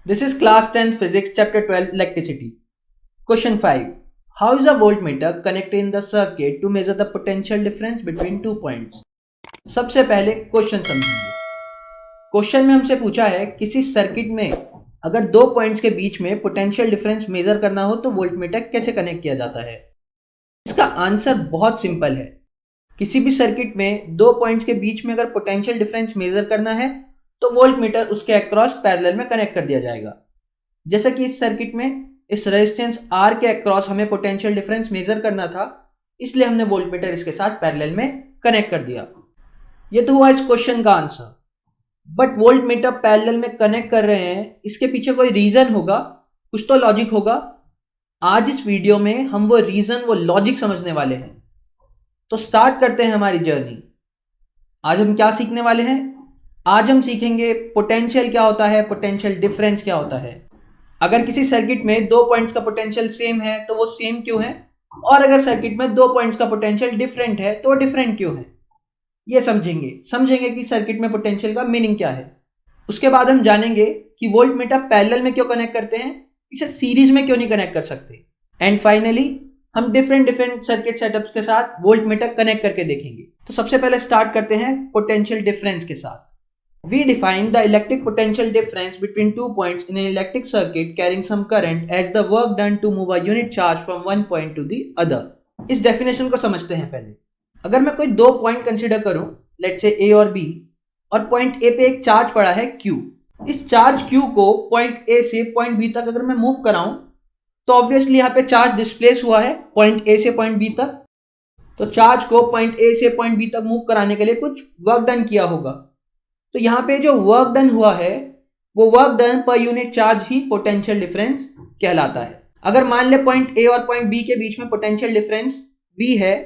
This is class 10th physics chapter 12 electricity. Question 5. How is a voltmeter connected in the circuit to measure the potential difference between two points? सबसे पहले question समझिए। Question में हमसे पूछा है किसी circuit में अगर दो पॉइंट्स के बीच में पोटेंशियल डिफरेंस मेजर करना हो तो वोल्टमीटर कैसे कनेक्ट किया जाता है। इसका आंसर बहुत सिंपल है। किसी भी सर्किट में दो पॉइंट्स के बीच में अगर पोटेंशियल डिफरेंस मेजर करना है तो वोल्टमीटर उसके अक्रॉस पैरेलल में कनेक्ट कर दिया जाएगा। जैसा कि इस सर्किट में इस रेजिस्टेंस R के अक्रॉस हमें पोटेंशियल डिफरेंस मेजर करना था, इसलिए हमने वोल्टमीटर इसके साथ पैरेलल में कनेक्ट कर दिया। ये तो हुआ इस क्वेश्चन का आंसर। बट वोल्टमीटर पैरेलल में कनेक्ट कर रहे हैं, इसके पीछे कोई रीजन होगा, कुछ तो लॉजिक होगा। आज इस वीडियो में हम वो रीजन, वो लॉजिक समझने वाले हैं। तो स्टार्ट करते हैं हमारी जर्नी। आज हम क्या सीखने वाले हैं? आज हम सीखेंगे पोटेंशियल क्या होता है, पोटेंशियल डिफरेंस क्या होता है। अगर किसी सर्किट में दो पॉइंट्स का पोटेंशियल सेम है तो वो सेम क्यों है, और अगर सर्किट में दो पॉइंट्स का पोटेंशियल डिफरेंट है तो वो डिफरेंट क्यों है, ये समझेंगे कि सर्किट में पोटेंशियल का मीनिंग क्या है। उसके बाद हम जानेंगे कि वोल्टमीटर पैरेलल में क्यों कनेक्ट करते हैं, इसे सीरीज में क्यों नहीं कनेक्ट कर सकते। एंड फाइनली हम डिफरेंट सर्किट सेटअप्स के साथ वोल्टमीटर कनेक्ट करके देखेंगे। तो सबसे पहले स्टार्ट करते हैं पोटेंशियल डिफरेंस के साथ। We define the electric potential difference between two points in an electric circuit carrying some current as the work done to move a unit charge from one point to the other. इस definition को समझते हैं पहले। अगर मैं कोई दो point consider करूं, लेट्स से A और B, और पॉइंट A पे एक चार्ज पड़ा है Q। इस चार्ज Q को पॉइंट A से पॉइंट B तक अगर मैं मूव कराऊं तो ऑब्वियसली यहाँ पे चार्ज डिस्प्लेस हुआ है पॉइंट A से पॉइंट B तक। तो चार्ज को पॉइंट A से पॉइंट B तक मूव कराने के लिए कुछ वर्क डन किया होगा। तो यहाँ पे जो वर्क डन हुआ है वो वर्क डन पर यूनिट चार्ज ही पोटेंशियल डिफरेंस कहलाता है। अगर मान ले पॉइंट A और पॉइंट B के बीच में पोटेंशियल डिफरेंस V है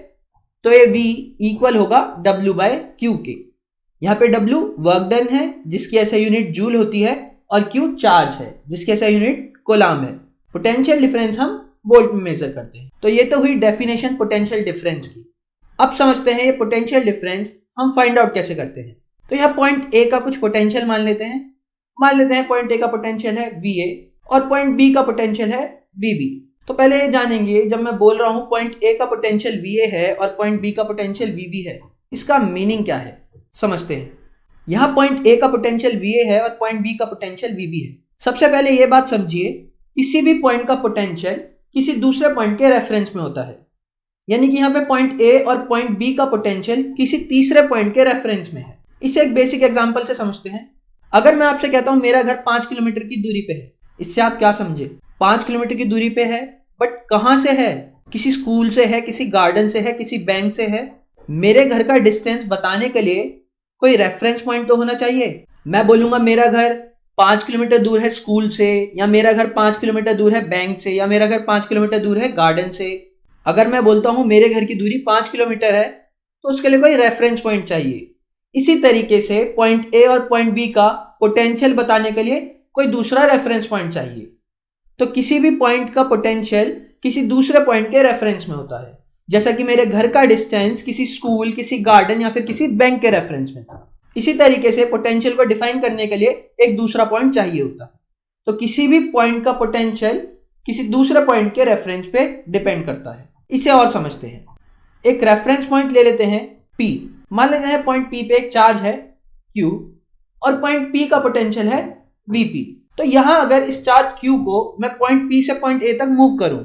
तो ये V इक्वल होगा W बाय Q के। यहाँ पे W वर्क डन है जिसकी ऐसा यूनिट जूल होती है, और Q चार्ज है जिसकी ऐसा यूनिट कोलाम है। पोटेंशियल डिफरेंस हम वोल्ट में मेजर करते हैं। तो ये तो हुई डेफिनेशन पोटेंशियल डिफरेंस की। अब समझते हैं ये पोटेंशियल डिफरेंस हम फाइंड आउट कैसे करते हैं। तो यहाँ पॉइंट A का कुछ पोटेंशियल मान लेते हैं पॉइंट A का पोटेंशियल है VA और पॉइंट B का पोटेंशियल है VB। तो पहले ये जानेंगे, जब मैं बोल रहा हूँ पॉइंट A का पोटेंशियल VA है और पॉइंट B का पोटेंशियल VB है, इसका मीनिंग क्या है समझते हैं। यहाँ पॉइंट A का पोटेंशियल VA है और पॉइंट B का पोटेंशियल VB है। सबसे पहले ये बात समझिए, किसी भी पॉइंट का पोटेंशियल किसी दूसरे पॉइंट के रेफरेंस में होता है। यानी कि यहाँ पे पॉइंट A और पॉइंट B का पोटेंशियल किसी तीसरे पॉइंट के रेफरेंस में है। इसे एक बेसिक एग्जांपल से समझते हैं। अगर मैं आपसे कहता हूं मेरा घर 5 किलोमीटर की दूरी पे है, इससे आप क्या समझे? 5 किलोमीटर की दूरी पे है, बट कहां से है? किसी स्कूल से है, किसी गार्डन से है, किसी बैंक से है। मेरे घर का डिस्टेंस बताने के लिए कोई रेफरेंस पॉइंट तो होना चाहिए। मैं बोलूंगा मेरा घर 5 किलोमीटर दूर है स्कूल से, या मेरा घर 5 किलोमीटर दूर है बैंक से, या मेरा घर 5 किलोमीटर दूर है गार्डन से। अगर मैं बोलता हूं मेरे घर की दूरी 5 किलोमीटर है तो उसके लिए कोई रेफरेंस पॉइंट चाहिए। इसी तरीके से पॉइंट A और पॉइंट B का पोटेंशियल बताने के लिए कोई दूसरा रेफरेंस पॉइंट चाहिए। तो किसी भी पॉइंट का पोटेंशियल किसी दूसरे पॉइंट के रेफरेंस में होता है। जैसा कि मेरे घर का डिस्टेंस किसी स्कूल, किसी गार्डन या फिर किसी बैंक के रेफरेंस में था। इसी तरीके से पोटेंशियल को डिफाइन करने के लिए एक दूसरा पॉइंट चाहिए होता है। तो किसी भी पॉइंट का पोटेंशियल किसी दूसरे पॉइंट के रेफरेंस पे डिपेंड करता है। इसे और समझते हैं। एक रेफरेंस पॉइंट ले लेते हैं P। मान लेते हैं पॉइंट P पे एक चार्ज है Q और पॉइंट P का पोटेंशियल है VP। तो यहां अगर इस चार्ज Q को मैं पॉइंट P से पॉइंट A तक मूव करूं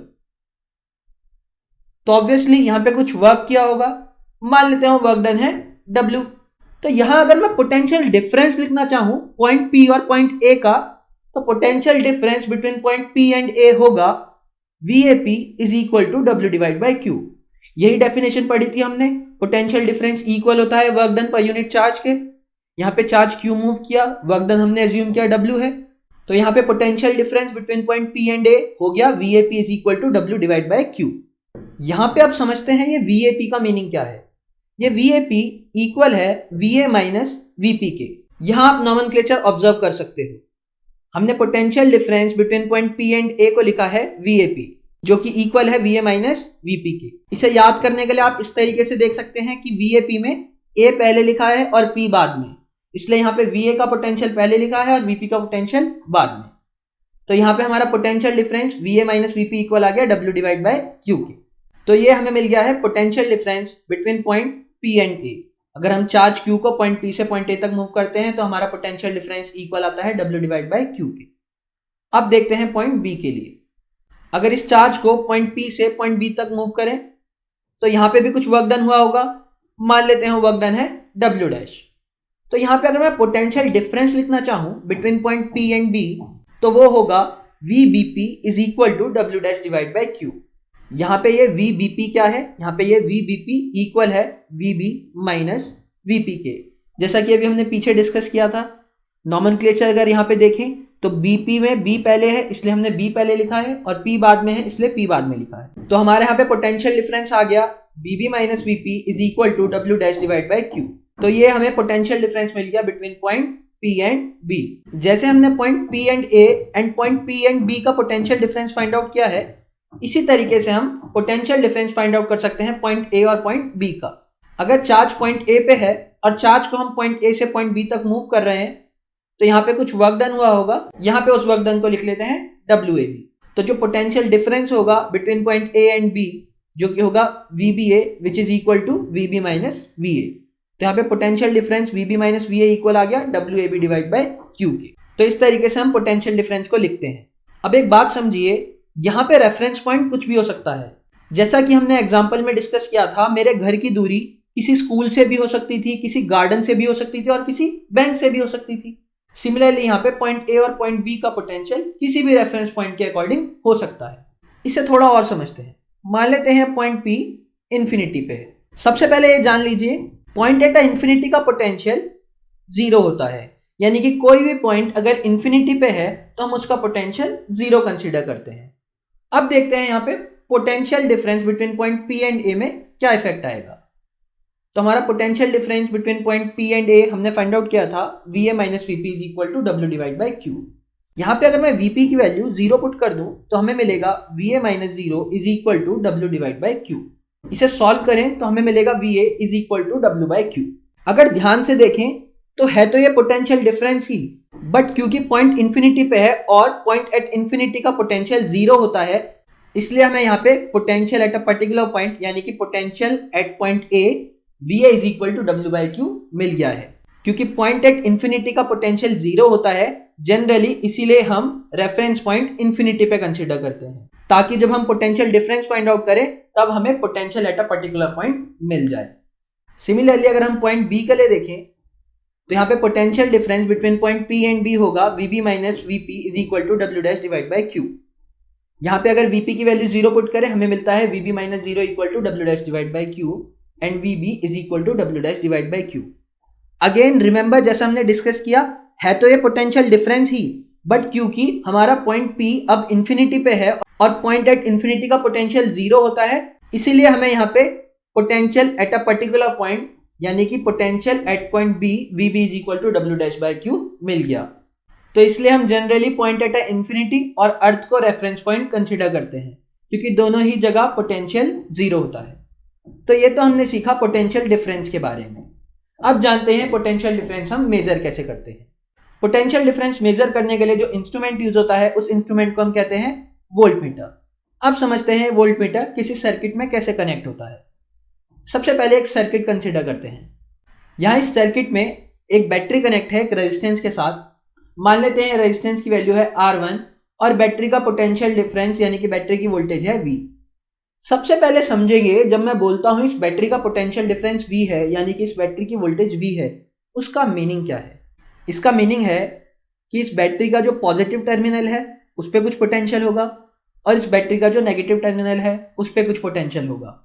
तो ऑब्वियसली यहां पे कुछ वर्क किया होगा। मान लेते हैं वर्क डन है W। तो यहां अगर मैं पोटेंशियल डिफरेंस लिखना चाहूं पॉइंट P और पॉइंट A का, तो potential difference between point P and A होगा VAP is equal to W divide by Q। यही डेफिनेशन पढ़ी थी हमने। पोटेंशियल डिफरेंस इक्वल होता है वर्क डन पर यूनिट चार्ज के। यहाँ पे चार्ज Q मूव किया, वर्क डन हमने एज्यूम किया W है। तो यहाँ पे potential difference between point P and A हो गया VAP is equal to W divide by Q। यहाँ पे आप समझते हैं ये VAP का मीनिंग क्या है। ये VAP इक्वल है VA माइनस VP के। यहाँ आप नॉमेनक्लेचर ऑब्जर्व कर सकते हो। हमने potential difference between point P and A को लिखा है VAP, जो कि इक्वल है VA माइनस VP के। इसे याद करने के लिए आप इस तरीके से देख सकते हैं कि VAP में A पहले लिखा है और P बाद में, इसलिए यहाँ पे VA का पोटेंशियल पहले लिखा है और VP का पोटेंशियल बाद में। तो यहाँ पे हमारा potential difference VA minus VP equal आ गया W डिवाइड बाय Q के। तो ये हमें मिल गया है potential difference between point P and A। अगर हम चार्ज Q को पॉइंट P से पॉइंट A तक मूव करते हैं तो हमारा पोटेंशियल डिफरेंस इक्वल आता है W डिवाइड बाय Q के। अब देखते हैं पॉइंट B के लिए। अगर इस चार्ज को पॉइंट P से पॉइंट B तक मूव करें तो यहाँ पे भी कुछ वर्क डन हुआ होगा। मान लेते हैं वर्क डन है W डैश। तो यहाँ पे अगर मैं पोटेंशियल डिफरेंस लिखना चाहूँ between point P and B तो वो होगा VBP is equal to W dash divide by Q। यहाँ पे ये VBP क्या है, यहाँ पे ये VBP इक्वल है VB माइनस VP के। जैसा कि अभी हमने पीछे डिस्कस किया था, नॉमेनक्लेचर अगर यहाँ पे देखें तो BP में B पहले है इसलिए हमने B पहले लिखा है और P बाद में है इसलिए P बाद में लिखा है। तो हमारे यहाँ पे पोटेंशियल डिफरेंस आ गया VB minus VP is equal to W dash divide by Q। तो ये हमें पोटेंशियल डिफरेंस मिल गया between point P and B। जैसे हमने point P and A and point P and B का पोटेंशियल डिफरेंस फाइंड आउट किया है, इसी तरीके से हम पोटेंशियल डिफरेंस फाइंड आउट कर सकते हैं पॉइंट A और पॉइंट B का। अगर चार्ज पॉइंट A पे है और चार्ज को हम पॉइंट A से पॉइंट B तक मूव कर रहे हैं तो यहाँ पे कुछ वर्क डन हुआ होगा, यहाँ पे उस वर्क डन को लिख लेते हैं WAB। तो जो पोटेंशियल डिफरेंस होगा between point A and B जो कि होगा VBA which is equal to VB minus VA। तो यहाँ पे potential difference VB minus VA equal आ गया WAB डिवाइड बाय Q के। तो इस तरीके से हम पोटेंशियल डिफरेंस को लिखते हैं। अब एक बात समझिए, यहाँ पे रेफरेंस पॉइंट कुछ भी हो सकता है। जैसा कि हमने एग्जाम्पल में डिस्कस किया था, मेरे घर की दूरी किसी स्कूल से भी हो सकती थी, किसी गार्डन से भी हो सकती थी और किसी बैंक से भी हो सकती थी। सिमिलरली यहाँ पे पॉइंट A और पॉइंट B का पोटेंशियल किसी भी रेफरेंस पॉइंट के अकॉर्डिंग हो सकता है। इसे थोड़ा और समझते हैं। मान लेते हैं पॉइंट P इंफिनिटी पे है। सबसे पहले ये जान लीजिए पॉइंट एट इंफिनिटी का पोटेंशियल 0 होता है, यानी कि कोई भी पॉइंट अगर इंफिनिटी पे है तो हम उसका पोटेंशियल 0 कंसीडर करते हैं। अब देखते हैं यहाँ पे potential difference between point P and A में क्या इफेक्ट आएगा। तो हमारा potential difference between point P and A हमने फाइंड आउट किया था VA minus VP is equal to W divide by Q। यहाँ पे अगर मैं VP की वैल्यू 0 पुट कर दूं तो हमें मिलेगा VA minus 0 is equal to W divide by Q। इसे सॉल्व करें तो हमें मिलेगा VA is equal to W by Q। अगर ध्यान से देखें तो है तो ये पोटेंशियल डिफरेंस ही, बट क्योंकि पॉइंट इंफिनिटी पे है और पॉइंट एट इंफिनिटी का पोटेंशियल 0 होता है इसलिए हमें यहाँ पे potential at a particular point यानी कि potential at point A VA is equal to W by Q मिल गया है। क्योंकि पॉइंट एट इंफिनिटी का पोटेंशियल 0 होता है जनरली, इसीलिए हम रेफरेंस पॉइंट इंफिनिटी पे कंसीडर करते हैं ताकि जब हम पोटेंशियल डिफरेंस फाइंड आउट करें तब हमें potential at a particular point मिल जाए। सिमिलरली अगर हम पॉइंट B के लिए देखें तो यहाँ पे potential difference between point P and B होगा VB minus VP is equal to W dash divide by Q। यहाँ पे अगर VP की वैल्यू 0 पुट करें हमें मिलता है VB minus 0 equal to W dash divide by Q and VB is equal to W dash divide by Q। Again remember जैसा हमने डिस्कस किया है तो ये पोटेंशियल डिफरेंस ही, बट क्योंकि हमारा पॉइंट P अब इंफिनिटी पे है और पॉइंट एट इंफिनिटी का पोटेंशियल 0 होता है इसीलिए हमें यहाँ पे potential at a particular point यानी कि potential at point B VB is equal to W dash by Q मिल गया। तो इसलिए हम generally point at a infinity और अर्थ को रेफरेंस पॉइंट कंसीडर करते हैं क्योंकि दोनों ही जगह पोटेंशियल 0 होता है। तो ये तो हमने सीखा पोटेंशियल डिफरेंस के बारे में। अब जानते हैं पोटेंशियल डिफरेंस हम मेजर कैसे करते हैं। पोटेंशियल डिफरेंस मेजर करने के लिए जो इंस्ट्रूमेंट यूज होता है उस इंस्ट्रूमेंट को हम कहते हैं वोल्टमीटर। अब समझते हैं वोल्टमीटर किसी सर्किट में कैसे कनेक्ट होता है। सबसे पहले एक सर्किट कंसीडर करते हैं। यहाँ इस सर्किट में एक बैटरी कनेक्ट है एक रेजिस्टेंस के साथ। मान लेते हैं रेजिस्टेंस की वैल्यू है R1 और बैटरी का पोटेंशियल डिफरेंस यानी कि बैटरी की वोल्टेज है V। सबसे पहले समझेंगे जब मैं बोलता हूं इस बैटरी का पोटेंशियल डिफरेंस V है यानी कि इस बैटरी की वोल्टेज V है, उसका मीनिंग क्या है। इसका मीनिंग है कि इस बैटरी का जो पॉजिटिव टर्मिनल है उस पर कुछ पोटेंशियल होगा और इस बैटरी का जो नेगेटिव टर्मिनल है उस पर कुछ पोटेंशियल होगा।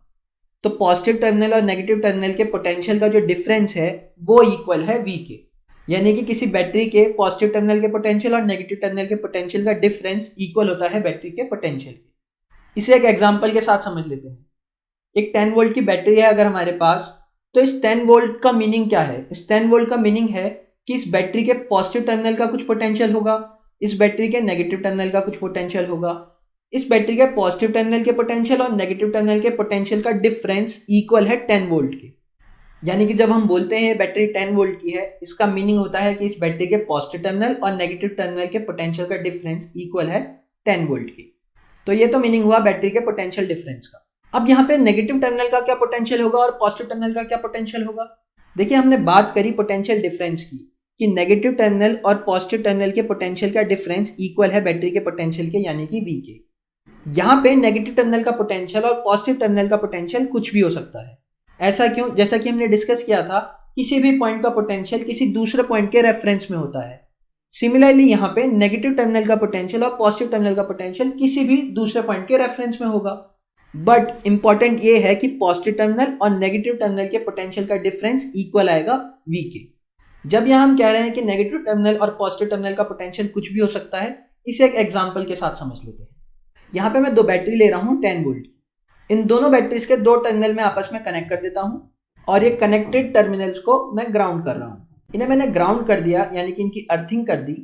तो पॉजिटिव टर्मिनल और नेगेटिव टर्मिनल के पोटेंशियल का जो डिफरेंस है वो इक्वल है V के, यानी कि किसी बैटरी के पॉजिटिव टर्मिनल के पोटेंशियल और नेगेटिव टर्मिनल के पोटेंशियल का डिफरेंस इक्वल होता है बैटरी के पोटेंशियल के। इसे एक एग्जांपल के साथ समझ लेते हैं। एक 10 वोल्ट की बैटरी है अगर हमारे पास, तो इस 10 वोल्ट का मीनिंग क्या है। इस 10 वोल्ट का मीनिंग है कि इस बैटरी के पॉजिटिव टर्मिनल का कुछ पोटेंशियल होगा, इस बैटरी के नेगेटिव टर्मिनल का कुछ पोटेंशियल होगा, इस बैटरी के पॉजिटिव टर्मिनल के पोटेंशियल और नेगेटिव टर्मिनल के पोटेंशियल का डिफरेंस इक्वल है 10 वोल्ट के। यानी कि जब हम बोलते हैं बैटरी 10 वोल्ट की है, इसका मीनिंग होता है कि इस बैटरी के पॉजिटिव टर्मिनल और नेगेटिव टर्मिनल के पोटेंशियल का डिफरेंस इक्वल है 10 वोल्ट की। तो ये तो मीनिंग हुआ बैटरी के पोटेंशियल डिफरेंस का। अब यहाँ पे नेगेटिव टर्मिनल का क्या पोटेंशियल होगा और पॉजिटिव टर्मिनल का क्या पोटेंशियल होगा। देखिए, हमने बात करी पोटेंशियल डिफरेंस की कि नेगेटिव टर्मिनल और पॉजिटिव टर्मिनल के पोटेंशियल का डिफरेंस इक्वल है बैटरी के पोटेंशियल के, यानी कि V के। यहाँ पे नेगेटिव टर्मिनल का पोटेंशियल और पॉजिटिव टर्मिनल का पोटेंशियल कुछ भी हो सकता है। ऐसा क्यों? जैसा कि हमने डिस्कस किया था, किसी भी पॉइंट का पोटेंशियल किसी दूसरे पॉइंट के रेफरेंस में होता है। सिमिलरली यहाँ पे नेगेटिव टर्मिनल का पोटेंशियल और पॉजिटिव टर्मिनल का पोटेंशियल किसी भी दूसरे पॉइंट के रेफरेंस में होगा। बट इंपॉर्टेंट ये है कि पॉजिटिव टर्मिनल और नेगेटिव टर्मिनल के पोटेंशियल का डिफरेंस इक्वल आएगा V के। जब यहाँ हम कह रहे हैं कि नेगेटिव टर्मिनल और पॉजिटिव टर्मिनल का पोटेंशियल कुछ भी हो सकता है, इसे एक एग्जाम्पल के साथ समझ लेते हैं। यहाँ पे मैं दो बैटरी ले रहा हूँ 10 वोल्ट। इन दोनों बैटरीज के दो टर्मिनल में आपस में कनेक्ट कर देता हूँ और ये कनेक्टेड टर्मिनल्स को मैं ग्राउंड कर रहा हूँ। इन्हें मैंने ग्राउंड कर दिया, यानी कि इनकी अर्थिंग कर दी।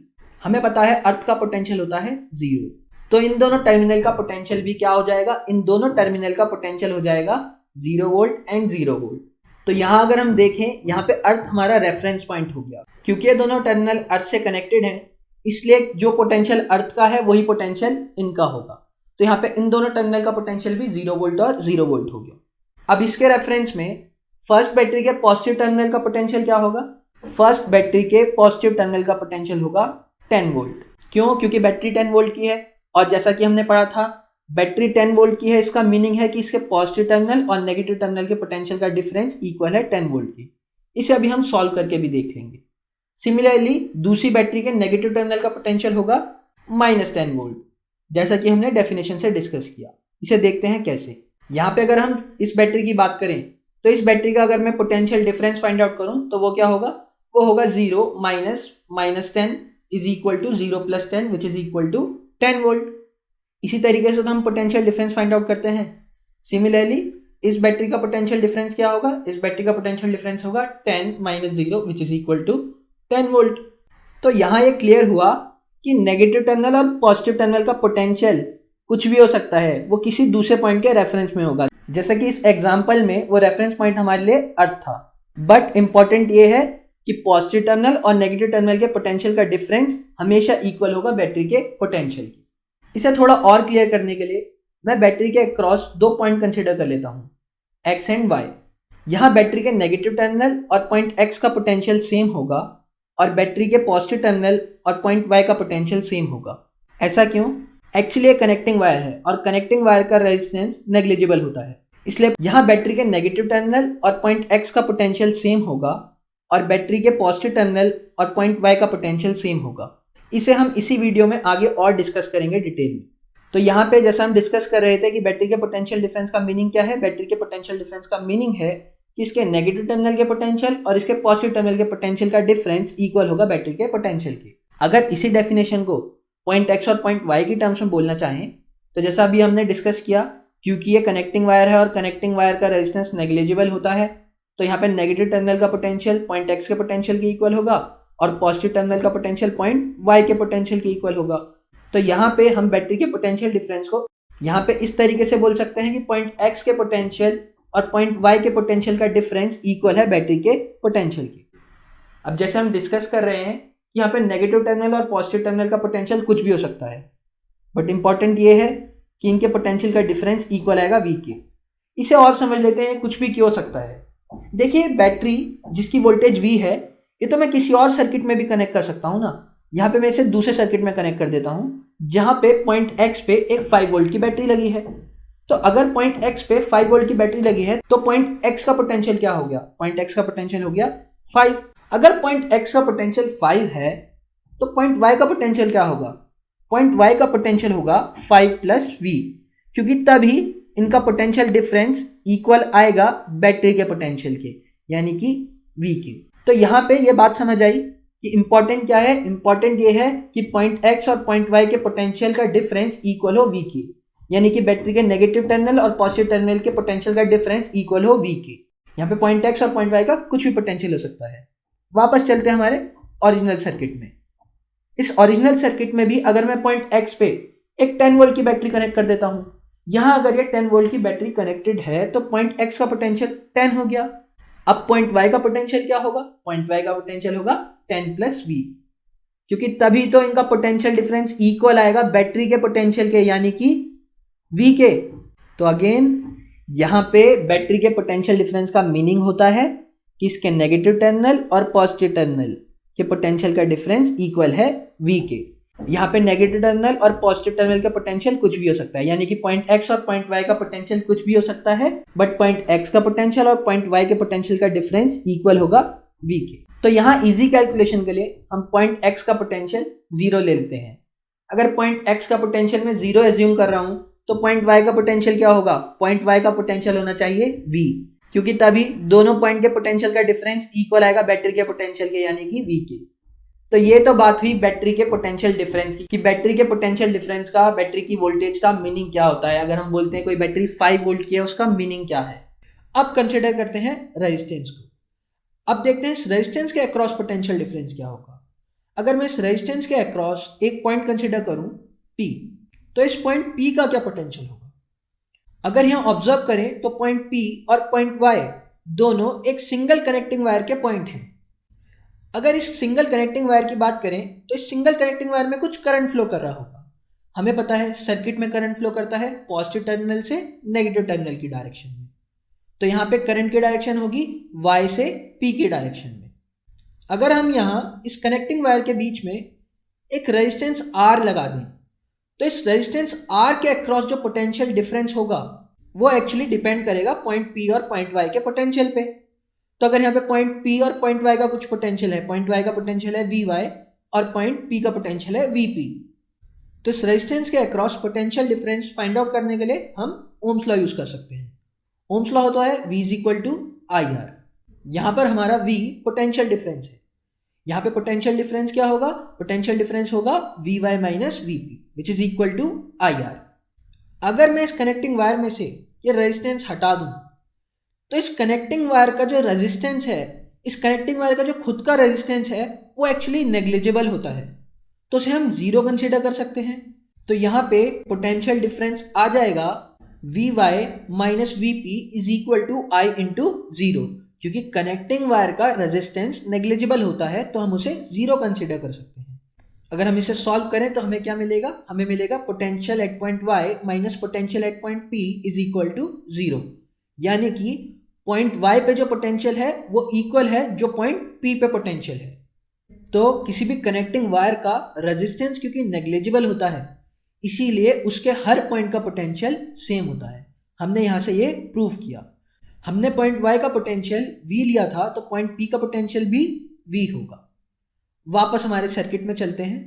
हमें पता है अर्थ का पोटेंशियल होता है 0, तो इन दोनों टर्मिनल का पोटेंशियल भी क्या हो जाएगा? इन दोनों टर्मिनल का पोटेंशियल हो जाएगा 0 वोल्ट एंड 0 वोल्ट। तो यहाँ अगर हम देखें, यहाँ पे अर्थ हमारा रेफरेंस पॉइंट हो गया। क्योंकि ये दोनों टर्मिनल अर्थ से कनेक्टेड हैं, इसलिए जो पोटेंशियल अर्थ का है वही पोटेंशियल इनका होगा। तो यहाँ पे इन दोनों टर्मिनल का पोटेंशियल भी 0 वोल्ट और 0 वोल्ट हो गया। अब इसके रेफरेंस में फर्स्ट बैटरी के पॉजिटिव टर्मिनल का पोटेंशियल क्या होगा? फर्स्ट बैटरी के पॉजिटिव टर्मिनल का पोटेंशियल होगा 10 वोल्ट। क्यों? क्योंकि बैटरी 10 वोल्ट की है और जैसा कि हमने पढ़ा था, बैटरी 10 वोल्ट की है, इसका मीनिंग है कि इसके पॉजिटिव टर्मिनल और नेगेटिव टर्मिनल के पोटेंशियल का डिफरेंस इक्वल है 10 वोल्ट की। इसे अभी हम सॉल्व करके भी देख लेंगे। सिमिलरली दूसरी बैटरी के नेगेटिव टर्मिनल का पोटेंशियल होगा -10 वोल्ट, जैसा कि हमने डेफिनेशन से डिस्कस किया। इसे देखते हैं कैसे। यहाँ पे अगर हम इस बैटरी की बात करें, तो इस बैटरी का अगर मैं पोटेंशियल डिफरेंस फाइंड आउट करूं तो वो क्या होगा? वो होगा 0 -10 is equal to 0 + 10 which is equal to 10 volt. इसी तरीके से तो हम पोटेंशियल डिफरेंस फाइंड आउट करते हैं। सिमिलरली इस बैटरी का पोटेंशियल डिफरेंस क्या होगा? इस बैटरी का पोटेंशियल डिफरेंस होगा 10 - 0 which is equal to 10 volt. तो यहाँ ये क्लियर हुआ कि नेगेटिव टर्मिनल और पॉजिटिव टर्मिनल का पोटेंशियल कुछ भी हो सकता है, वो किसी दूसरे पॉइंट के रेफरेंस में होगा। जैसे कि इस एग्जांपल में वो रेफरेंस पॉइंट हमारे लिए अर्थ था। बट इंपॉर्टेंट ये है कि पॉजिटिव टर्मिनल और नेगेटिव टर्मिनल के पोटेंशियल का डिफरेंस हमेशा इक्वल होगा बैटरी के पोटेंशियल की। इसे थोड़ा और क्लियर करने के लिए मैं बैटरी के क्रॉस दो पॉइंट कंसिडर कर लेता हूँ, एक्स एंड वाई। यहाँ बैटरी के नेगेटिव टर्मिनल और पॉइंट एक्स का पोटेंशियल सेम होगा और बैटरी के पॉजिटिव टर्मिनल और पॉइंट वाई का पोटेंशियल सेम होगा। ऐसा क्यों? एक्चुअली ये कनेक्टिंग वायर है और कनेक्टिंग वायर का रेजिस्टेंस नेग्लिजिबल होता है, इसलिए यहाँ बैटरी के नेगेटिव टर्मिनल और पॉइंट एक्स का पोटेंशियल सेम होगा और बैटरी के पॉजिटिव टर्मिनल और पॉइंट वाई का पोटेंशियल सेम होगा। इसे हम इसी वीडियो में आगे और डिस्कस करेंगे डिटेल में। तो यहाँ पे जैसा हम डिस्कस कर रहे थे कि बैटरी के पोटेंशियल डिफरेंस का मीनिंग क्या है? बैटरी के पोटेंशियल डिफरेंस का मीनिंग है कि इसके नेगेटिव टर्मिनल के पोटेंशियल और इसके पॉजिटिव टर्मिनल के पोटेंशियल का डिफरेंस इक्वल होगा बैटरी के पोटेंशियल के। अगर इसी डेफिनेशन को पॉइंट एक्स और पॉइंट वाई की टर्म्स में बोलना चाहें, तो जैसा अभी हमने डिस्कस किया, क्योंकि ये कनेक्टिंग वायर है और कनेक्टिंग वायर का रेजिस्टेंस नेग्लिजिबल होता है, तो यहाँ पे नेगेटिव टर्मिनल का पोटेंशियल पॉइंट एक्स के पोटेंशियल के इक्वल होगा और पॉजिटिव टर्मिनल का पोटेंशियल पॉइंट वाई के पोटेंशियल के इक्वल होगा। तो यहाँ पे हम बैटरी के पोटेंशियल डिफरेंस को यहाँ पे इस तरीके से बोल सकते हैं कि पॉइंट एक्स के पोटेंशियल और पॉइंट वाई के पोटेंशियल का डिफरेंस इक्वल है बैटरी के पोटेंशियल के। अब जैसे हम डिस्कस कर रहे हैं कि यहाँ पे नेगेटिव टर्मिनल और पॉजिटिव टर्मिनल का पोटेंशियल कुछ भी हो सकता है, बट इंपॉर्टेंट ये है कि इनके पोटेंशियल का डिफरेंस इक्वल आएगा V के। इसे और समझ लेते हैं कुछ भी क्यों हो सकता है। देखिए, बैटरी जिसकी वोल्टेज V है, ये तो मैं किसी और सर्किट में भी कनेक्ट कर सकता हूँ ना। यहाँ पे मैं इसे दूसरे सर्किट में कनेक्ट कर देता हूँ जहाँ पे पॉइंट एक्स पे एक 5 वोल्ट की बैटरी लगी है। तो अगर पॉइंट एक्स पे 5 वोल्ट की बैटरी लगी है तो पॉइंट एक्स का पोटेंशियल क्या हो गया? पॉइंट एक्स का पोटेंशियल हो गया 5। अगर पॉइंट एक्स का पोटेंशियल 5 है तो पॉइंट वाई का पोटेंशियल क्या होगा? पॉइंट वाई का पोटेंशियल होगा 5 + V, क्योंकि तभी इनका पोटेंशियल डिफरेंस इक्वल आएगा बैटरी के पोटेंशियल के, यानी कि V के। तो यहाँ पे ये बात समझ आई कि इंपॉर्टेंट क्या है? इंपॉर्टेंट ये है कि पॉइंट एक्स और पॉइंट वाई के पोटेंशियल का डिफरेंस इक्वल हो V के, यानी कि बैटरी के नेगेटिव टर्मिनल और पॉजिटिव टर्मिनल के पोटेंशियल का डिफरेंस इक्वल हो V के। यहाँ पे पॉइंट एक्स और पॉइंट वाई का कुछ भी पोटेंशियल हो सकता है। वापस चलते हैं हमारे ओरिजिनल सर्किट में। इस ओरिजिनल सर्किट में भी अगर मैं पॉइंट एक्स पे एक 10 वोल्ट की बैटरी कनेक्ट कर देता हूँ, यहाँ अगर ये 10 वोल्ट की बैटरी कनेक्टेड है तो पॉइंट एक्स का पोटेंशियल 10 हो गया। अब पॉइंट y का पोटेंशियल क्या होगा? पॉइंट y का पोटेंशियल होगा 10 प्लस v, क्योंकि तभी तो इनका पोटेंशियल डिफरेंस इक्वल आएगा बैटरी के पोटेंशियल के, यानी कि v के। तो अगेन यहाँ पे बैटरी के पोटेंशियल डिफरेंस का मीनिंग होता है कि इसके नेगेटिव टर्मिनल और पॉजिटिव टर्मिनल के पोटेंशियल का डिफरेंस इक्वल है v के। यहाँ पे नेगेटिव टर्मिनल और पॉजिटिव टर्मिनल का पोटेंशियल कुछ भी हो सकता है, यानी कि पॉइंट x और पॉइंट y का पोटेंशियल कुछ भी हो सकता है, बट पॉइंट x का पोटेंशियल और पॉइंट y के पोटेंशियल का डिफरेंस इक्वल होगा v के। तो यहाँ इजी कैलकुलेशन के लिए हम पॉइंट x का पोटेंशियल 0 ले लेते हैं। अगर पॉइंट x का पोटेंशियल मैं 0 एज्यूम कर रहा हूँ तो पॉइंट y का पोटेंशियल क्या होगा? पॉइंट y का पोटेंशियल होना चाहिए v, क्योंकि तभी दोनों पॉइंट के पोटेंशियल का डिफरेंस इक्वल आएगा बैटरी के पोटेंशियल के, यानी कि v के। तो ये तो बात हुई बैटरी के पोटेंशियल डिफरेंस की, कि बैटरी के पोटेंशियल डिफरेंस का बैटरी की वोल्टेज का मीनिंग क्या होता है। अगर हम बोलते हैं कोई बैटरी 5 वोल्ट की है, उसका मीनिंग क्या है। अब कंसिडर करते हैं रेजिस्टेंस को। अब देखते हैं इस रेजिस्टेंस के अक्रॉस पोटेंशियल डिफरेंस क्या होगा। अगर मैं इस रेजिस्टेंस के अक्रॉस एक पॉइंट कंसिडर करूं P, तो इस पॉइंट P का क्या पोटेंशियल होगा? अगर यहां ऑब्जर्व करें तो पॉइंट P और पॉइंट Y दोनों एक सिंगल कनेक्टिंग वायर के पॉइंट हैं। अगर इस सिंगल कनेक्टिंग वायर की बात करें तो इस सिंगल कनेक्टिंग वायर में कुछ करंट फ्लो कर रहा होगा। हमें पता है सर्किट में करंट फ्लो करता है पॉजिटिव टर्मिनल से नेगेटिव टर्मिनल की डायरेक्शन में। तो यहाँ पे करंट की डायरेक्शन होगी Y से P की डायरेक्शन में। अगर हम यहाँ इस कनेक्टिंग वायर के बीच में एक रेजिस्टेंस R लगा दें तो इस रेजिस्टेंस R के अक्रॉस जो पोटेंशियल डिफरेंस होगा वो एक्चुअली डिपेंड करेगा पॉइंट P और पॉइंट Y के पोटेंशियल पे। तो अगर यहाँ पे पॉइंट P और पॉइंट Y का कुछ पोटेंशियल है, पॉइंट Y का पोटेंशियल है Vy और पॉइंट P का पोटेंशियल है Vp, तो इस रेजिस्टेंस के across potential difference find out करने के लिए हम ओम्स लॉ यूज कर सकते हैं। ओम्स लॉ होता है V = IR। यहाँ पर हमारा V पोटेंशियल डिफरेंस है। यहाँ पे पोटेंशियल डिफरेंस क्या होगा? पोटेंशियल डिफरेंस होगा Vy minus Vp which is equal to IR। अगर मैं इस कनेक्टिंग वायर में से ये रेजिस्टेंस हटा दूं तो इस कनेक्टिंग वायर का जो रेजिस्टेंस है, इस कनेक्टिंग वायर का जो खुद का रेजिस्टेंस है वो एक्चुअली नेग्लिजिबल होता है, तो उसे हम 0 कंसीडर कर सकते हैं। तो यहाँ पे पोटेंशियल डिफरेंस आ जाएगा Vy minus Vp is equal to I into 0, क्योंकि कनेक्टिंग वायर का रेजिस्टेंस नेग्लिजिबल होता है तो हम उसे 0 कंसीडर कर सकते हैं। अगर हम इसे सॉल्व करें तो हमें क्या मिलेगा? हमें मिलेगा potential at point Y minus potential at point P is equal to 0, यानी कि पॉइंट Y पे जो पोटेंशियल है वो इक्वल है जो पॉइंट P पे पोटेंशियल है। तो किसी भी कनेक्टिंग वायर का रेजिस्टेंस क्योंकि नेग्लिजिबल होता है इसीलिए उसके हर पॉइंट का पोटेंशियल सेम होता है। हमने यहाँ से ये प्रूव किया। हमने पॉइंट Y का पोटेंशियल V लिया था तो पॉइंट P का पोटेंशियल भी V होगा। वापस हमारे सर्किट में चलते हैं।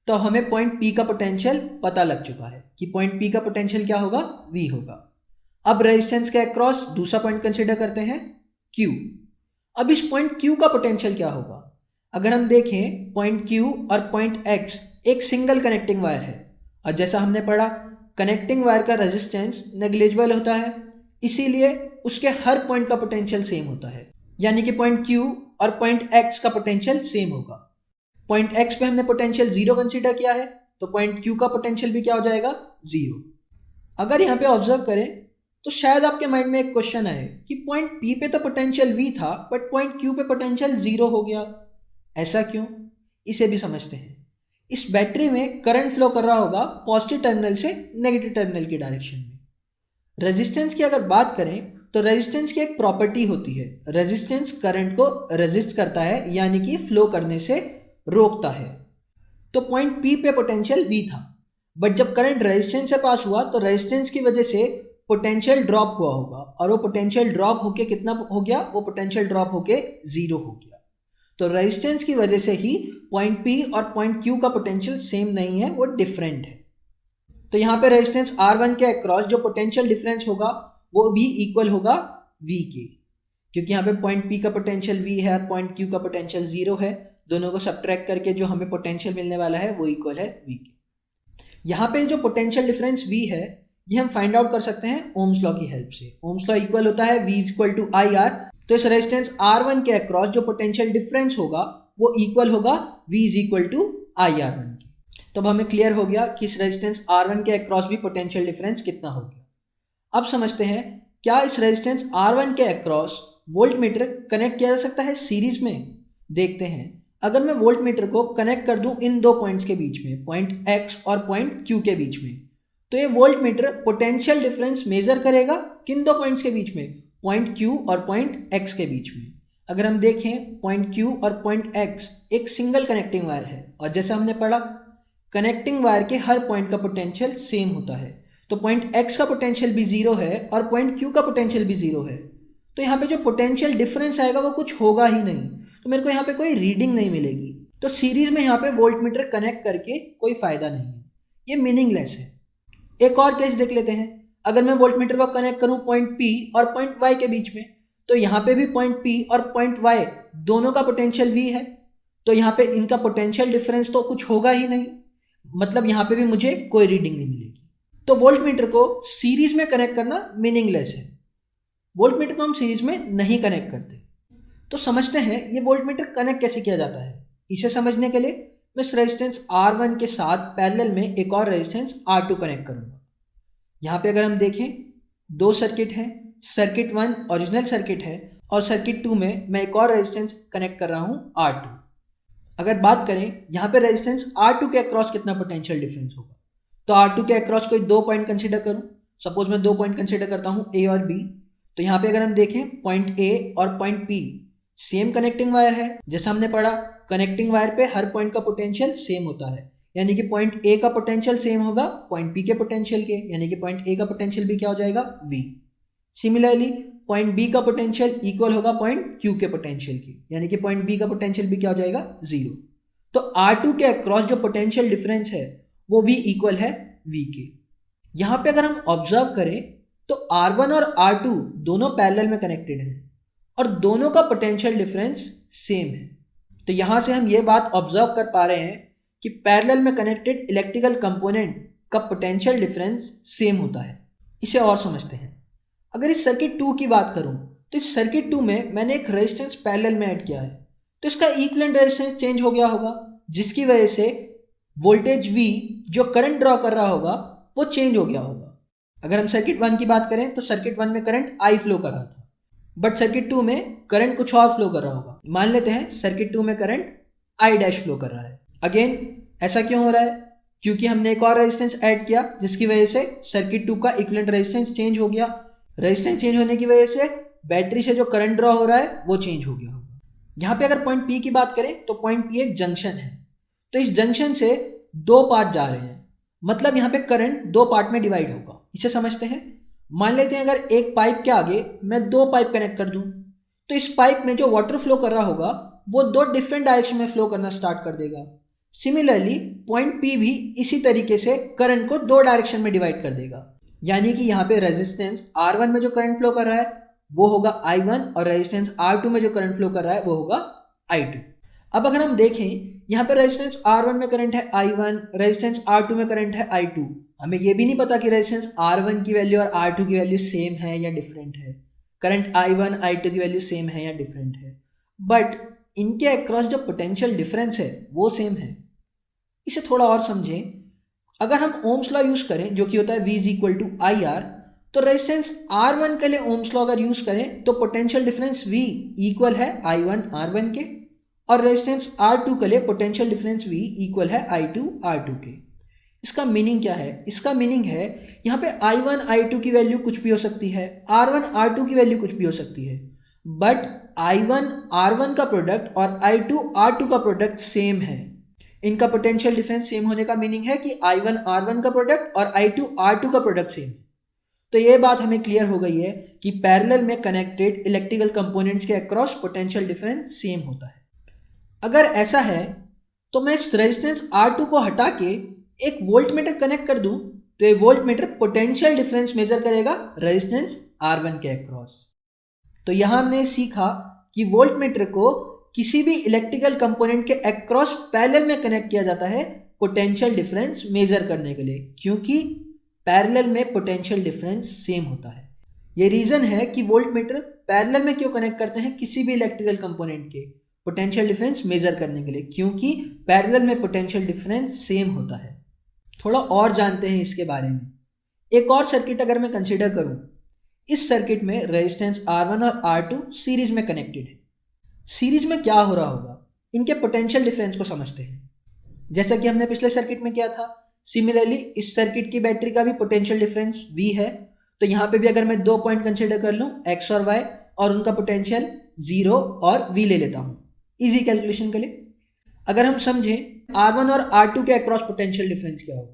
तो हमें पॉइंट P का पोटेंशियल पता लग चुका है कि पॉइंट P का पोटेंशियल क्या होगा? V होगा। अब रेजिस्टेंस के अक्रॉस दूसरा पॉइंट कंसीडर करते हैं Q। अब इस पॉइंट Q का पोटेंशियल क्या होगा? अगर हम देखें पॉइंट Q और पॉइंट X एक सिंगल कनेक्टिंग वायर है और जैसा हमने पढ़ा कनेक्टिंग वायर का रेजिस्टेंस नेग्लिजिबल होता है, इसीलिए उसके हर पॉइंट का पोटेंशियल सेम होता है, यानी कि पॉइंट Q और पॉइंट X का पोटेंशियल सेम होगा। पॉइंट X पे हमने पोटेंशियल 0 कंसीडर किया है तो पॉइंट Q का पोटेंशियल भी क्या हो जाएगा? 0। अगर यहाँ पे ऑब्जर्व करें तो शायद आपके माइंड में एक क्वेश्चन आए कि पॉइंट P पे तो पोटेंशियल V था बट पॉइंट Q पे पोटेंशियल 0 हो गया, ऐसा क्यों? इसे भी समझते हैं। इस बैटरी में करंट फ्लो कर रहा होगा पॉजिटिव टर्मिनल से नेगेटिव टर्मिनल की डायरेक्शन में। रेजिस्टेंस की अगर बात करें तो रेजिस्टेंस की एक प्रॉपर्टी होती है, रेजिस्टेंस करंट को रेजिस्ट करता है यानी कि फ्लो करने से रोकता है। तो पॉइंट P पे पोटेंशियल V था बट जब करंट रेजिस्टेंस से पास हुआ तो रेजिस्टेंस की वजह से पोटेंशियल ड्रॉप हुआ होगा और वो पोटेंशियल ड्रॉप होके कितना हो गया? वो पोटेंशियल ड्रॉप होके 0 हो गया। तो रेजिस्टेंस की वजह से ही पॉइंट P और पॉइंट Q का पोटेंशियल सेम नहीं है, वो डिफरेंट है। तो यहाँ पे रेजिस्टेंस R1 के अक्रॉस जो पोटेंशियल डिफरेंस होगा वो भी इक्वल होगा V के, क्योंकि यहाँ पे पॉइंट P का पोटेंशियल V है और पॉइंट Q का पोटेंशियल 0 है। दोनों को सब्ट्रैक्ट करके जो हमें पोटेंशियल मिलने वाला है वो इक्वल है V के। यहाँ पे जो पोटेंशियल डिफरेंस V है ये हम फाइंड आउट कर सकते हैं ओम्स लॉ की हेल्प से। ओम्स लॉ इक्वल होता है V = IR। तो इस रेजिस्टेंस R1 के अक्रॉस जो पोटेंशियल डिफरेंस होगा वो इक्वल होगा V = IR1 के। तो अब हमें क्लियर हो गया कि इस रेजिस्टेंस R1 के अक्रॉस भी पोटेंशियल डिफरेंस कितना हो गया। अब समझते हैं क्या इस रेजिस्टेंस R1 के अक्रॉस वोल्ट मीटर कनेक्ट किया जा सकता है सीरीज में? देखते हैं। अगर मैं वोल्ट मीटर को कनेक्ट कर दूं इन दो पॉइंट्स के बीच में, पॉइंट X और पॉइंट Q के बीच में, तो ये volt meter potential difference measure करेगा किन दो पॉइंट्स के बीच में, पॉइंट Q और पॉइंट X के बीच में। अगर हम देखें पॉइंट Q और पॉइंट X एक सिंगल कनेक्टिंग वायर है, और जैसे हमने पढ़ा कनेक्टिंग वायर के हर पॉइंट का पोटेंशियल सेम होता है, तो पॉइंट X का पोटेंशियल भी जीरो है और पॉइंट Q का पोटेंशियल भी जीरो है, तो यहाँ पे जो पोटेंशियल डिफरेंस आएगा वो कुछ होगा ही नहीं, तो मेरे को यहाँ पे कोई रीडिंग नहीं मिलेगी। तो सीरीज में यहाँ पे वोल्ट मीटर कनेक्ट करके कोई फायदा नहीं है, ये मीनिंगलेस है। एक और केस देख लेते हैं। अगर मैं वोल्ट मीटर को कनेक्ट करूँ पॉइंट P और पॉइंट Y के बीच में, तो यहाँ पे भी पॉइंट P और पॉइंट Y दोनों का पोटेंशियल V है, तो यहाँ पे इनका पोटेंशियल डिफरेंस तो कुछ होगा ही नहीं, मतलब यहाँ पे भी मुझे कोई रीडिंग नहीं मिलेगी। तो वोल्ट मीटर को सीरीज में कनेक्ट करना मीनिंगलेस है। वोल्ट मीटर को हम सीरीज में नहीं कनेक्ट करते। तो समझते हैं ये वोल्ट मीटर कनेक्ट कैसे किया जाता है। इसे समझने के लिए मैं इस रेजिस्टेंस R1 के साथ पैरेलल में एक और रेजिस्टेंस R2 कनेक्ट करूंगा। यहाँ पे अगर हम देखें दो सर्किट हैं, सर्किट 1 ओरिजिनल सर्किट है और सर्किट 2 में मैं एक और रेजिस्टेंस कनेक्ट कर रहा हूँ R2। अगर बात करें यहाँ पे रेजिस्टेंस R2 के अक्रॉस कितना पोटेंशियल डिफरेंस होगा, तो R2 के अक्रॉस कोई दो पॉइंट कंसिडर करूँ। सपोज मैं दो पॉइंट कंसिडर करता हूँ A और B। तो यहाँ पे अगर हम देखें पॉइंट A और point P same connecting wire है। जैसा हमने पढ़ा कनेक्टिंग वायर पे हर पॉइंट का पोटेंशियल सेम होता है, यानी कि पॉइंट A का पोटेंशियल सेम होगा पॉइंट P के पोटेंशियल के, यानी कि पॉइंट A का पोटेंशियल भी क्या हो जाएगा, V। सिमिलरली पॉइंट B का पोटेंशियल इक्वल होगा पॉइंट Q के पोटेंशियल के, यानी कि पॉइंट B का पोटेंशियल भी क्या हो जाएगा, 0। तो R2 के अक्रॉस जो पोटेंशियल डिफरेंस है वो भी इक्वल है V के। यहाँ पे अगर हम ऑब्जर्व करें तो R1 और R2 दोनों पैरेलल में कनेक्टेड हैं और दोनों का पोटेंशियल डिफरेंस सेम है। तो यहाँ से हम ये बात ऑब्जर्व कर पा रहे हैं कि पैरेलल में कनेक्टेड इलेक्ट्रिकल कंपोनेंट का पोटेंशियल डिफरेंस सेम होता है। इसे और समझते हैं। अगर इस सर्किट 2 की बात करूँ तो इस सर्किट 2 में मैंने एक रेजिस्टेंस पैरेलल में ऐड किया है, तो इसका इक्विवेलेंट रेजिस्टेंस चेंज हो गया होगा, जिसकी वजह से वोल्टेज V जो करंट ड्रॉ कर रहा होगा वो चेंज हो गया होगा। अगर हम सर्किट 1 की बात करें तो सर्किट 1 में करंट I फ्लो कर रहा था, बट सर्किट 2 में करंट कुछ और फ्लो कर रहा होगा। मान लेते हैं सर्किट 2 में करंट I डैश फ्लो कर रहा है। अगेन ऐसा क्यों हो रहा है, क्योंकि हमने एक और रेजिस्टेंस ऐड किया जिसकी वजह से सर्किट 2 का इक्विवेलेंट रेजिस्टेंस चेंज हो गया। रेजिस्टेंस चेंज होने की वजह से बैटरी से जो करंट ड्रॉ हो रहा है वो चेंज हो गया होगा। यहाँ पे अगर पॉइंट P की बात करें तो पॉइंट P एक जंक्शन है, तो इस जंक्शन से दो पाथ जा रहे हैं, मतलब यहाँ पे करंट दो पार्ट में डिवाइड होगा। इसे समझते हैं। मान लेते हैं अगर एक पाइप के आगे मैं दो पाइप कनेक्ट कर दूं, तो इस पाइप में जो वाटर फ्लो कर रहा होगा वो दो डिफरेंट डायरेक्शन में फ्लो करना स्टार्ट कर देगा। सिमिलरली पॉइंट P भी इसी तरीके से करंट को दो डायरेक्शन में डिवाइड कर देगा, यानी कि यहाँ पे रेजिस्टेंस R1 में जो करंट फ्लो कर रहा है वो होगा I1 और रेजिस्टेंस R2 में जो करंट फ्लो कर रहा है वो होगा I2। अब अगर हम देखें यहाँ पे रेजिस्टेंस R1 में करंट है I1, रेजिस्टेंस R2 में करंट है I2। हमें ये भी नहीं पता कि रेजिस्टेंस R1 की वैल्यू और R2 की वैल्यू सेम है या डिफरेंट है, करंट I1 I2 की वैल्यू सेम है या डिफरेंट है, बट इनके अक्रॉस जो पोटेंशियल डिफरेंस है वो सेम है। इसे थोड़ा और समझें। अगर हम ओम्स लॉ यूज करें जो कि होता है V is equal to IR, तो रेजिस्टेंस R1 के लिए ओम्स लॉ अगर यूज करें तो पोटेंशियल डिफरेंस V इक्वल है I1 R1 के, और रेजिस्टेंस R2 के लिए पोटेंशियल डिफरेंस V इक्वल है I2 R2 के। इसका मीनिंग क्या है? इसका मीनिंग है यहाँ पे I1 I2 की वैल्यू कुछ भी हो सकती है, R1 R2 की वैल्यू कुछ भी हो सकती है, बट I1 R1 का प्रोडक्ट और I2 R2 का प्रोडक्ट सेम है। इनका पोटेंशियल डिफरेंस सेम होने का मीनिंग है कि I1 R1 का प्रोडक्ट और I2 R2 का प्रोडक्ट सेम है। तो ये बात हमें क्लियर हो गई है कि पैरेलल में कनेक्टेड इलेक्ट्रिकल कंपोनेंट्स के अक्रॉस पोटेंशियल डिफरेंस सेम होता है। अगर ऐसा है तो मैं इस रेजिस्टेंस R2 को हटा के एक वोल्ट मीटर कनेक्ट कर दूं, तो ये volt meter potential difference measure करेगा रेजिस्टेंस R1 के अक्रॉस। तो यहां हमने सीखा कि वोल्ट मीटर को किसी भी इलेक्ट्रिकल कंपोनेंट के अक्रॉस पैरेलल में कनेक्ट किया जाता है पोटेंशियल डिफरेंस मेजर करने के लिए, क्योंकि पैरेलल में पोटेंशियल डिफरेंस सेम होता है। ये रीजन है कि वोल्ट मीटर पैरेलल में क्यों कनेक्ट करते हैं किसी भी इलेक्ट्रिकल कंपोनेंट के पोटेंशियल डिफरेंस मेजर करने के लिए, क्योंकि पैरेलल में पोटेंशियल डिफरेंस सेम होता है। थोड़ा और जानते हैं इसके बारे में। एक और सर्किट अगर मैं कंसीडर करूं, इस सर्किट में रेजिस्टेंस R1 और R2 सीरीज में कनेक्टेड है। सीरीज में क्या हो रहा होगा, इनके पोटेंशियल डिफरेंस को समझते हैं। जैसा कि हमने पिछले सर्किट में किया था, सिमिलरली इस सर्किट की बैटरी का भी पोटेंशियल डिफरेंस V है। तो यहाँ पे भी अगर मैं 2 पॉइंट कंसिडर कर लूँ, X और Y, और उनका पोटेंशियल 0 और V ले लेता हूँ इजी कैलकुलेशन के लिए। अगर हम समझें R1 और R2 के अक्रॉस पोटेंशियल डिफरेंस क्या होगा,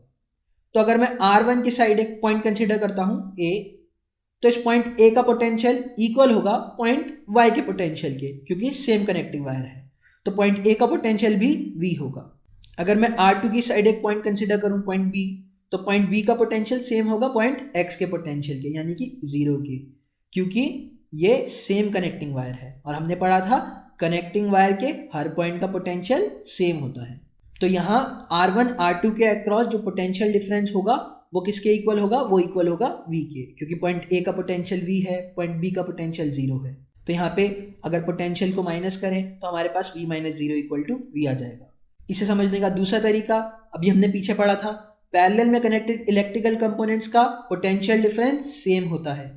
तो अगर मैं R1 की साइड एक पॉइंट कंसिडर करता हूँ A, तो इस पॉइंट A का पोटेंशियल इक्वल होगा पॉइंट Y के पोटेंशियल के, क्योंकि सेम कनेक्टिंग वायर है। तो पॉइंट A का पोटेंशियल भी V होगा। अगर मैं R2 की साइड एक पॉइंट कंसिडर करूँ पॉइंट B, तो पॉइंट B का पोटेंशियल सेम होगा पॉइंट X के पोटेंशियल के, यानी कि 0 के, क्योंकि ये सेम कनेक्टिंग वायर है। और हमने पढ़ा था कनेक्टिंग वायर के हर पॉइंट का पोटेंशियल सेम होता है। तो यहाँ R1 R2 के अक्रॉस जो पोटेंशियल डिफरेंस होगा वो किसके इक्वल होगा, वो इक्वल होगा V के, क्योंकि पॉइंट A का पोटेंशियल V है, पॉइंट B का पोटेंशियल 0 है। तो यहाँ पे अगर पोटेंशियल को माइनस करें तो हमारे पास V minus 0 equal to V आ जाएगा। इसे समझने का दूसरा तरीका अभी हमने पीछे पढ़ा था, पैरेलल में कनेक्टेड इलेक्ट्रिकल कंपोनेंट्स का पोटेंशियल डिफरेंस सेम होता है।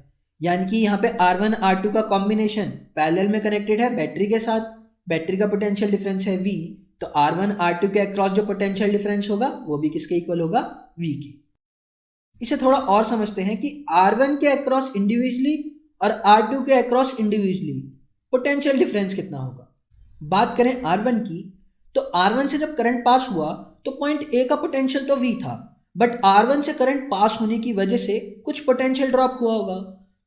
यानी कि यहाँ पे R1 R2 का कॉम्बिनेशन पैरेलल में कनेक्टेड है बैटरी के साथ, बैटरी का पोटेंशियल डिफरेंस है V, तो R1 R2 के अक्रॉस जो पोटेंशियल डिफरेंस होगा वो भी किसके इक्वल होगा, V के। इसे थोड़ा और समझते हैं कि R1 के अक्रॉस इंडिविजुअली और R2 के अक्रॉस इंडिविजुअली पोटेंशियल डिफरेंस कितना होगा। बात करें R1 की, तो R1 से जब करंट पास हुआ तो पॉइंट A का पोटेंशियल तो V था, बट R1 से करंट पास होने की वजह से कुछ पोटेंशियल ड्रॉप हुआ होगा।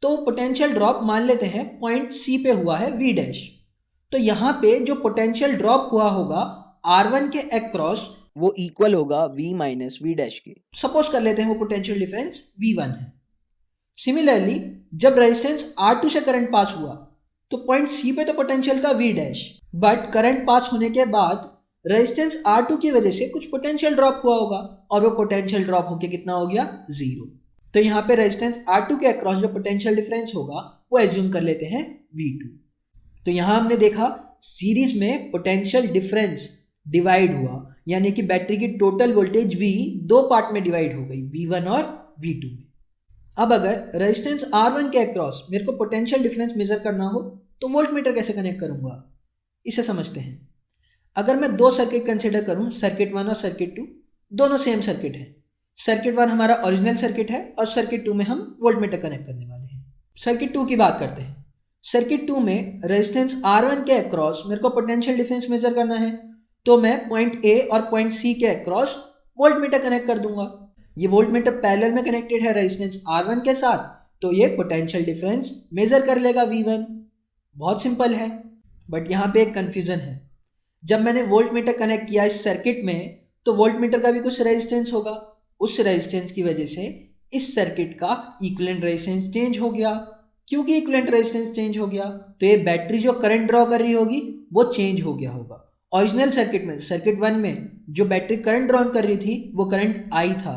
तो पोटेंशियल ड्रॉप मान लेते हैं पॉइंट C पे हुआ है V डैश। तो यहाँ पे जो पोटेंशियल ड्रॉप हुआ होगा R1 के अक्रॉस वो इक्वल होगा V माइनस V डैश के। सपोज कर लेते हैं वो पोटेंशियल डिफरेंस V1 है। सिमिलरली जब रेजिस्टेंस R2 से करंट पास हुआ तो पॉइंट C पे तो पोटेंशियल था V dash, but current pass होने के बाद रेजिस्टेंस R2 की वजह से कुछ पोटेंशियल ड्रॉप हुआ होगा, और वो पोटेंशियल ड्रॉप होके कितना हो गया, 0। तो यहाँ पे रेजिस्टेंस R2 के अक्रॉस जो पोटेंशियल डिफरेंस होगा वो एज्यूम कर लेते हैं V2। तो यहाँ हमने देखा सीरीज में पोटेंशियल डिफरेंस डिवाइड हुआ, यानी कि बैटरी की टोटल वोल्टेज V 2 पार्ट में डिवाइड हो गई, V1 और V2 में। अब अगर रेजिस्टेंस R1 के अक्रॉस मेरे को पोटेंशियल डिफरेंस मेजर करना हो तो वोल्टमीटर कैसे कनेक्ट करूँगा, इसे समझते हैं। अगर मैं 2 सर्किट कंसिडर करूँ, सर्किट 1 और सर्किट 2, दोनों सेम सर्किट है। सर्किट 1 हमारा ओरिजिनल सर्किट है और सर्किट 2 में हम वोल्टमीटर कनेक्ट करने वाले हैं। सर्किट 2 की बात करते हैं। सर्किट 2 में रेजिस्टेंस R1 के अक्रॉस मेरे को पोटेंशियल डिफरेंस मेजर करना है, तो मैं पॉइंट A और पॉइंट C के अक्रॉस वोल्टमीटर कनेक्ट कर दूंगा। ये वोल्टमीटर पैरेलल में कनेक्टेड है रेजिस्टेंस R1 के साथ, तो ये पोटेंशियल डिफरेंस मेजर कर लेगा V1। बहुत सिंपल है, बट यहाँ पे एक कन्फ्यूजन है। जब मैंने वोल्टमीटर कनेक्ट किया इस सर्किट में, तो वोल्टमीटर का भी कुछ रेजिस्टेंस होगा। उस रेजिस्टेंस की वजह से इस सर्किट का इक्विवेलेंट रेजिस्टेंस चेंज हो गया। क्योंकि इक्विवेलेंट रेजिस्टेंस चेंज हो गया तो ये बैटरी जो करंट ड्रॉ कर रही होगी वो चेंज हो गया होगा। ओरिजिनल सर्किट में, सर्किट 1 में जो बैटरी करंट ड्रॉ कर रही थी वो करंट I था,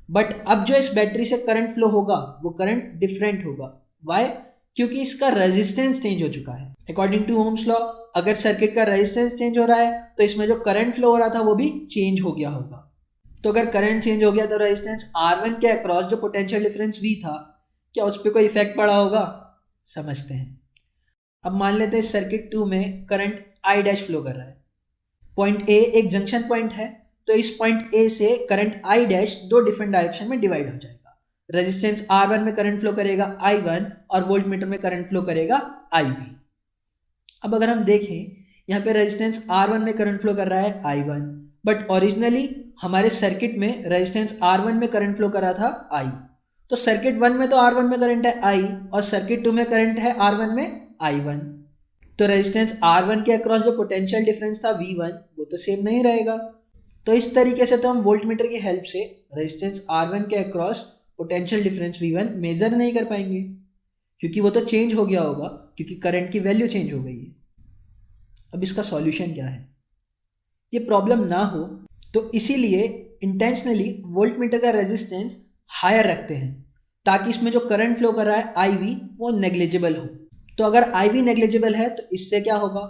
बट अब जो इस बैटरी से करंट फ्लो होगा वो करंट डिफरेंट होगा। वाई? क्योंकि इसका रेजिस्टेंस चेंज हो चुका है। अकॉर्डिंग टू ओम्स लॉ, अगर सर्किट का रेजिस्टेंस चेंज हो रहा है तो इसमें जो करंट फ्लो हो रहा था वो भी चेंज हो गया होगा। तो अगर करंट चेंज हो गया तो रेजिस्टेंस R1 के अक्रॉस जो पोटेंशियल डिफरेंस V था, क्या उस पर कोई इफेक्ट पड़ा होगा? समझते हैं। अब मान लेते हैं सर्किट 2 में करंट I डैश फ्लो कर रहा है। पॉइंट A एक जंक्शन पॉइंट है, तो इस पॉइंट A से current I dash 2 different direction में डिवाइड हो जाएगा। रेजिस्टेंस R1 में करंट फ्लो करेगा I1 और वोल्टमीटर में करंट फ्लो करेगा IV। अब अगर हम देखें, यहाँ पे रेजिस्टेंस R1 में करंट फ्लो कर रहा है I1, बट ओरिजिनली हमारे सर्किट में रेजिस्टेंस R1 में करंट फ्लो कर रहा था I। तो सर्किट 1 में तो R1 में करंट है I और सर्किट 2 में करंट है R1 में I1। तो रेजिस्टेंस R1 के अक्रॉस जो पोटेंशियल डिफरेंस था V1 वो तो सेम नहीं रहेगा। तो इस तरीके से तो हम वोल्टमीटर की हेल्प से रेजिस्टेंस R1 के across potential difference V1 major नहीं कर पाएंगे, क्योंकि वो तो चेंज हो गया होगा, क्योंकि करंट की वैल्यू चेंज हो गई है। अब इसका सॉल्यूशन क्या है? ये प्रॉब्लम ना हो तो इसीलिए इंटेंशनली वोल्टमीटर का रेजिस्टेंस हायर रखते हैं, ताकि इसमें जो करंट फ्लो कर रहा है IV वो नेग्लिजिबल हो। तो अगर IV नेग्लिजिबल है तो इससे क्या होगा?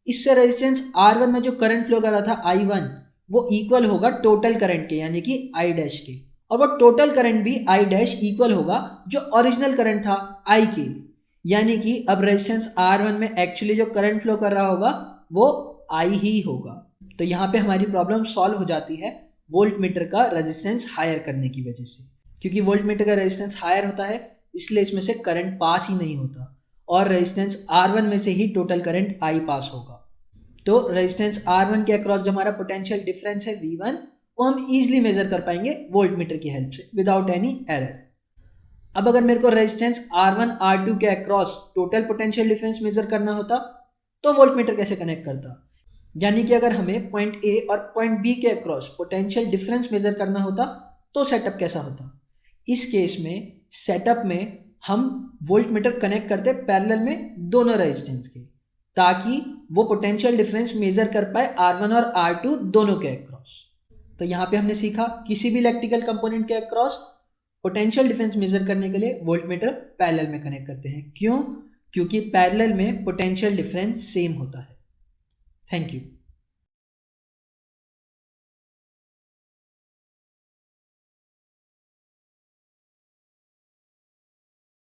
इससे रेजिस्टेंस R1 में जो करंट फ्लो कर रहा था I1 वो इक्वल होगा टोटल करंट के, यानी कि I डैश के। और वो टोटल करंट भी I डैश इक्वल होगा जो ओरिजिनल करंट था I के, यानी कि अब रेजिस्टेंस R1 में एक्चुअली जो करंट फ्लो कर रहा होगा वो I ही होगा। तो यहाँ पे हमारी प्रॉब्लम सॉल्व हो जाती है वोल्ट मीटर का रेजिस्टेंस हायर करने की वजह से, क्योंकि वोल्ट मीटर का रेजिस्टेंस हायर होता है इसलिए इसमें से करंट पास ही नहीं होता और रेजिस्टेंस R1 में से ही टोटल करंट I पास होगा। तो रेजिस्टेंस R1 के अक्रॉस जो हमारा पोटेंशियल डिफरेंस है V1 वो हम इजीली मेजर कर पाएंगे वोल्ट मीटर की हेल्प से विदाउट एनी एरर। अब अगर मेरे को रेजिस्टेंस R1 R2 के across total potential difference measure करना होता तो वोल्ट मीटर कैसे कनेक्ट करता, यानी कि अगर हमें पॉइंट A और पॉइंट B के अक्रॉस पोटेंशियल डिफरेंस मेजर करना होता तो सेटअप कैसा होता। इस केस में सेटअप में हम वोल्ट मीटर कनेक्ट करते पैरेलल में दोनों रेजिस्टेंस के, ताकि वो पोटेंशियल डिफरेंस मेजर कर पाए R1 और R2 दोनों के अक्रॉस। तो यहाँ पे हमने सीखा किसी भी इलेक्ट्रिकल कंपोनेंट के अक्रॉस पोटेंशियल डिफरेंस मेजर करने के लिए वोल्ट मीटर पैरेलल में कनेक्ट करते हैं। क्यों? क्योंकि पैरेलल में पोटेंशियल डिफरेंस सेम होता है। Thank you.